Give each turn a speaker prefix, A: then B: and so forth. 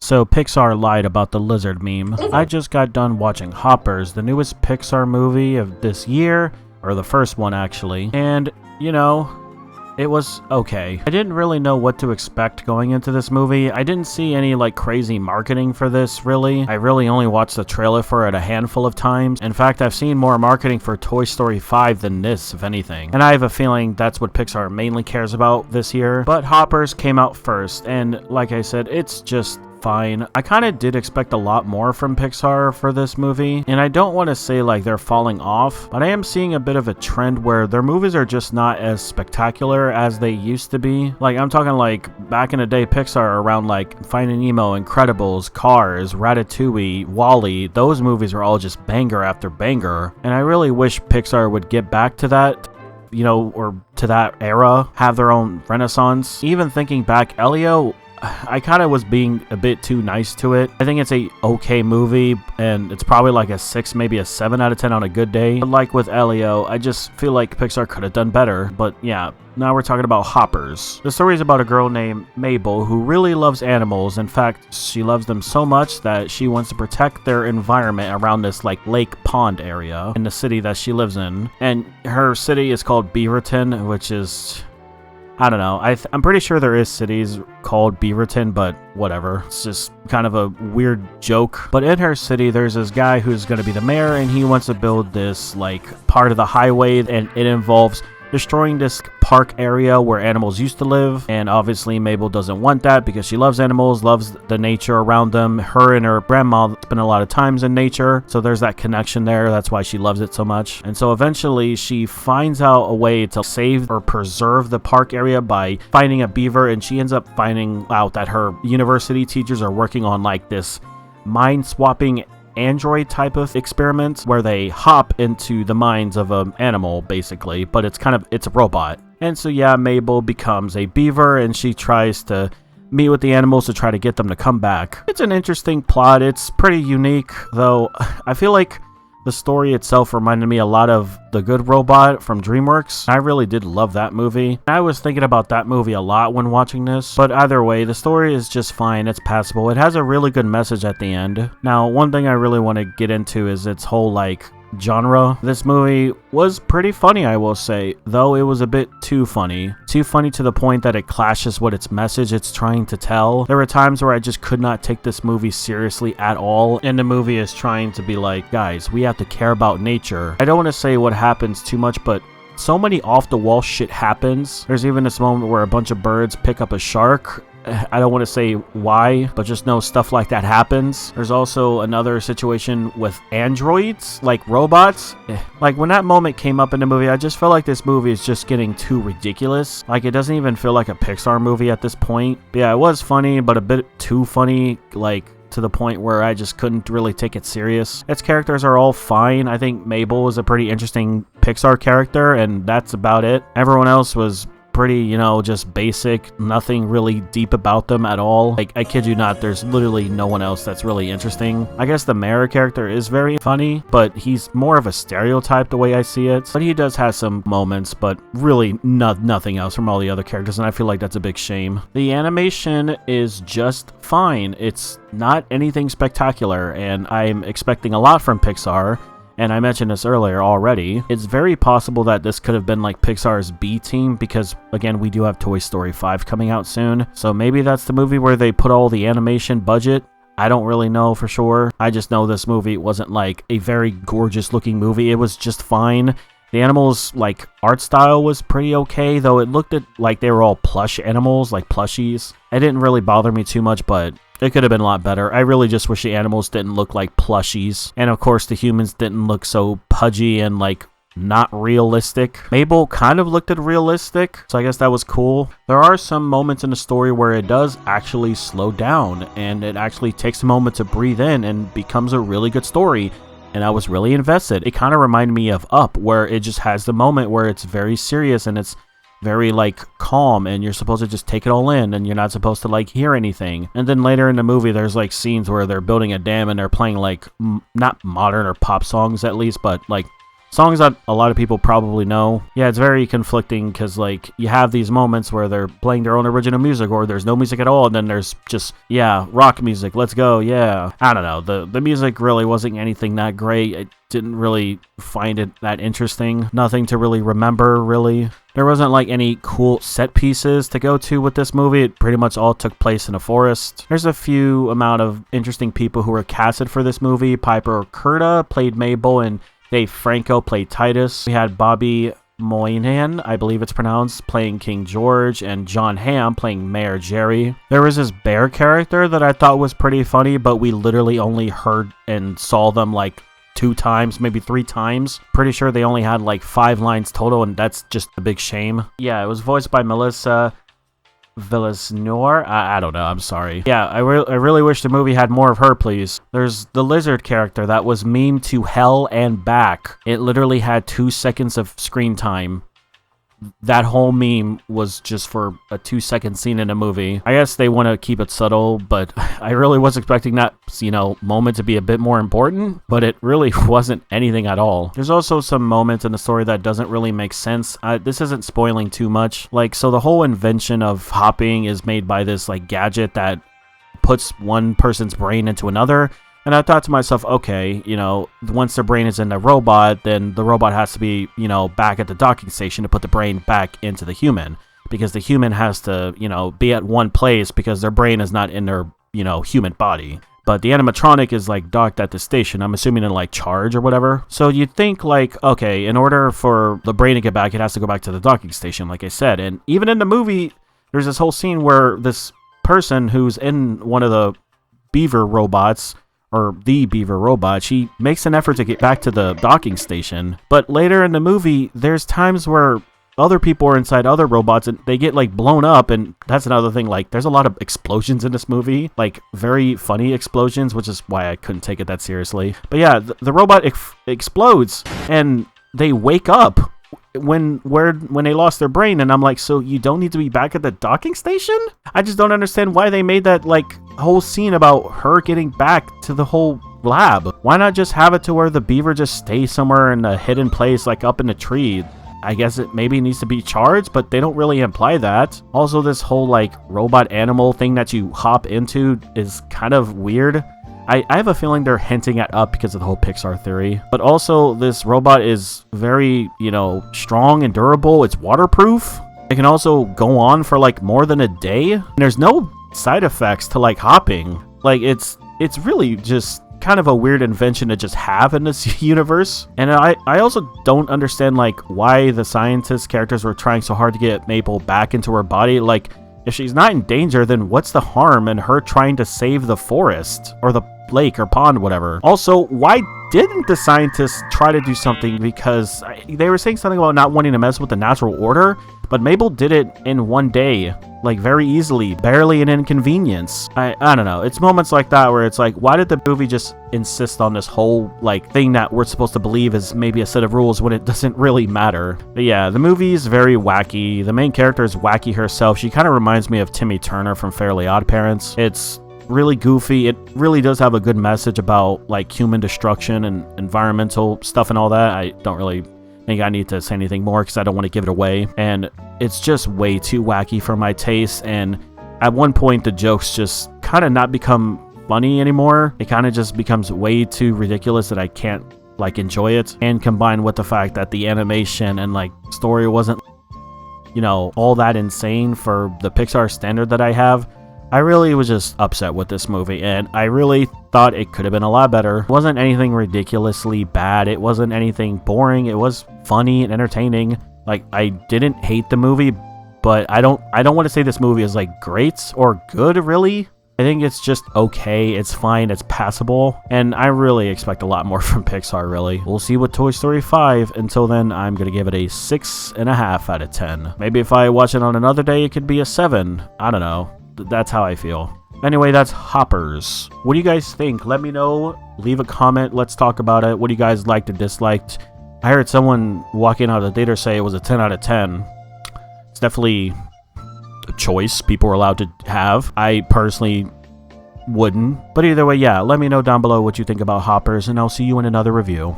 A: So Pixar lied about the lizard meme. I just got done watching Hoppers, the newest Pixar movie of this year, or the first one actually, and, you know, it was okay. I didn't really know what to expect going into this movie. I didn't see any like crazy marketing for this, really. I really only watched the trailer for it a handful of times. In fact, I've seen more marketing for Toy Story 5 than this, if anything. And I have a feeling that's what Pixar mainly cares about this year. But Hoppers came out first, and like I said, it's just fine. I kind of did expect a lot more from Pixar for this movie, and I don't want to say like they're falling off, but I am seeing a bit of a trend where their movies are just not as spectacular as they used to be. Like, I'm talking like back in the day, Pixar around like Finding Nemo, Incredibles, Cars, Ratatouille, WALL-E, those movies are all just banger after banger, and I really wish Pixar would get back to that, you know, or to that era, have their own renaissance. Even thinking back, Elio, I kind of was being a bit too nice to it. I think it's a okay movie, and it's probably like a 6, maybe a 7 out of 10 on a good day. But like with Elio, I just feel like Pixar could have done better. But yeah, now we're talking about Hoppers. The story is about a girl named Mabel who really loves animals. In fact, she loves them so much that she wants to protect their environment around this like lake pond area in the city that she lives in. And her city is called Beaverton, which is, I don't know. I'm pretty sure there is cities called Beaverton, but whatever. It's just kind of a weird joke. But in her city, there's this guy who's going to be the mayor, and he wants to build this like part of the highway, and it involves destroying this park area where animals used to live. And obviously Mabel doesn't want that because she loves animals, loves the nature around them. Her and her grandma spend a lot of times in nature, so there's that connection there. That's why she loves it so much. And so eventually she finds out a way to save or preserve the park area by finding a beaver, and she ends up finding out that her university teachers are working on like this mind swapping android type of experiments where they hop into the minds of an animal basically, but it's a robot. And so yeah, Mabel becomes a beaver, and she tries to meet with the animals to try to get them to come back. It's an interesting plot. It's pretty unique, though. I feel like the story itself reminded me a lot of The Good Robot from DreamWorks. I really did love that movie. I was thinking about that movie a lot when watching this, but either way, the story is just fine. It's passable. It has a really good message at the end. Now, one thing I really want to get into is its whole like genre. This movie was pretty funny, I will say, though it was a bit too funny. Too funny to the point that it clashes with its message it's trying to tell. There were times where I just could not take this movie seriously at all, and the movie is trying to be like, guys, we have to care about nature. I don't want to say what happens too much, but so many off-the-wall shit happens. There's even this moment where a bunch of birds pick up a shark. I don't want to say why, but just know stuff like that happens. There's also another situation with androids, like robots. Like when that moment came up in the movie, I just felt like this movie is just getting too ridiculous. Like it doesn't even feel like a Pixar movie at this point. But yeah, it was funny, but a bit too funny, like to the point where I just couldn't really take it serious. Its characters are all fine. I think Mabel is a pretty interesting Pixar character, and that's about it. Everyone else was pretty, you know, just basic, nothing really deep about them at all. Like, I kid you not, there's literally no one else that's really interesting. I guess the mayor character is very funny, but he's more of a stereotype the way I see it. But he does have some moments, but really nothing else from all the other characters, and I feel like that's a big shame. The animation is just fine. It's not anything spectacular, and I'm expecting a lot from Pixar. And I mentioned this earlier already. It's very possible that this could have been like Pixar's B team because, again, we do have Toy Story 5 coming out soon. So maybe that's the movie where they put all the animation budget. I don't really know for sure. I just know this movie wasn't like a very gorgeous looking movie. It was just fine. The animals, like, art style was pretty okay, though it looked like they were all plush animals, like plushies. It didn't really bother me too much, but it could have been a lot better. I really just wish the animals didn't look like plushies. And of course, the humans didn't look so pudgy and, like, not realistic. Mabel kind of looked realistic, so I guess that was cool. There are some moments in the story where it does actually slow down, and it actually takes a moment to breathe in and becomes a really good story. And I was really invested. It kind of reminded me of Up, where it just has the moment where it's very serious and it's very like calm, and you're supposed to just take it all in, and you're not supposed to like hear anything. And then later in the movie, there's like scenes where they're building a dam and they're playing like not modern or pop songs at least, but like songs that a lot of people probably know. Yeah, it's very conflicting because, like, you have these moments where they're playing their own original music, or there's no music at all, and then there's just, yeah, rock music, let's go, yeah. I don't know, the music really wasn't anything that great. I didn't really find it that interesting. Nothing to really remember, really. There wasn't, like, any cool set pieces to go to with this movie. It pretty much all took place in a forest. There's a few amount of interesting people who were casted for this movie. Piper Curda played Mabel, and Dave Franco played Titus. We had Bobby Moynihan, I believe it's pronounced, playing King George, and John Hamm playing Mayor Jerry. There was this bear character that I thought was pretty funny, but we literally only heard and saw them like 2 times, maybe 3 times. Pretty sure they only had like 5 lines total, and that's just a big shame. Yeah, it was voiced by Melissa Villaseñor. I don't know, I'm sorry. Yeah, I really wish the movie had more of her, please. There's the lizard character that was memed to hell and back. It literally had 2 seconds of screen time. That whole meme was just for a 2-second scene in a movie. I guess they want to keep it subtle, but I really was expecting that, you know, moment to be a bit more important, but it really wasn't anything at all. There's also some moments in the story that doesn't really make sense. This isn't spoiling too much. Like, so the whole invention of hopping is made by this, like, gadget that puts one person's brain into another. And I thought to myself, okay, you know, once the brain is in the robot, then the robot has to be, you know, back at the docking station to put the brain back into the human. Because the human has to, you know, be at one place because their brain is not in their, you know, human body. But the animatronic is, like, docked at the station, I'm assuming in, like, charge or whatever. So you'd think, like, okay, in order for the brain to get back, it has to go back to the docking station, like I said. And even in the movie, there's this whole scene where this person who's in one of the beaver robots, or the beaver robot, she makes an effort to get back to the docking station. But later in the movie, there's times where other people are inside other robots and they get, like, blown up, and that's another thing. Like, there's a lot of explosions in this movie, like very funny explosions, which is why I couldn't take it that seriously. But yeah, the robot explodes and they wake up when they lost their brain, and I'm like, so you don't need to be back at the docking station? I just don't understand why they made that, like, whole scene about her getting back to the whole lab. Why not just have it to where the beaver just stays somewhere in a hidden place, like up in a tree? I guess it maybe needs to be charged, but they don't really imply that. Also, this whole, like, robot animal thing that you hop into is kind of weird. I have a feeling they're hinting at up because of the whole Pixar theory. But also, this robot is very, you know, strong and durable. It's waterproof. It can also go on for, like, more than a day. And there's no side effects to, like, hopping. Like, it's really just kind of a weird invention to just have in this universe. And I also don't understand, like, why the scientist characters were trying so hard to get Mabel back into her body. Like, if she's not in danger, then what's the harm in her trying to save the forest or the lake or pond, whatever? Also, why didn't the scientists try to do something? Because they were saying something about not wanting to mess with the natural order, but Mabel did it in 1 day, like, very easily, barely an inconvenience. I don't know. It's moments like that where it's like, why did the movie just insist on this whole, like, thing that we're supposed to believe is maybe a set of rules when it doesn't really matter? But yeah, the movie is very wacky. The main character is wacky herself. She kind of reminds me of Timmy Turner from Fairly Odd Parents. It's really goofy. It really does have a good message about, like, human destruction and environmental stuff and all that. I don't really think I need to say anything more because I don't want to give it away. And it's just way too wacky for my taste. And at one point, the jokes just kind of not become funny anymore. It kind of just becomes way too ridiculous that I can't, like, enjoy it. And combined with the fact that the animation and, like, story wasn't, you know, all that insane for the Pixar standard that I have, I really was just upset with this movie, and I really thought it could have been a lot better. It wasn't anything ridiculously bad. It wasn't anything boring. It was funny and entertaining. Like, I didn't hate the movie, but I don't want to say this movie is, like, great or good, really. I think it's just okay. It's fine. It's passable. And I really expect a lot more from Pixar, really. We'll see with Toy Story 5. Until then, I'm going to give it a 6.5 out of 10. Maybe if I watch it on another day, it could be a 7. I don't know. That's how I feel. Anyway, that's Hoppers. What do you guys think? Let me know. Leave a comment. Let's talk about it. What do you guys liked or disliked? I heard someone walking out of the theater say it was a 10 out of 10. It's definitely a choice people are allowed to have. I personally wouldn't. But either way, yeah, let me know down below what you think about Hoppers, and I'll see you in another review.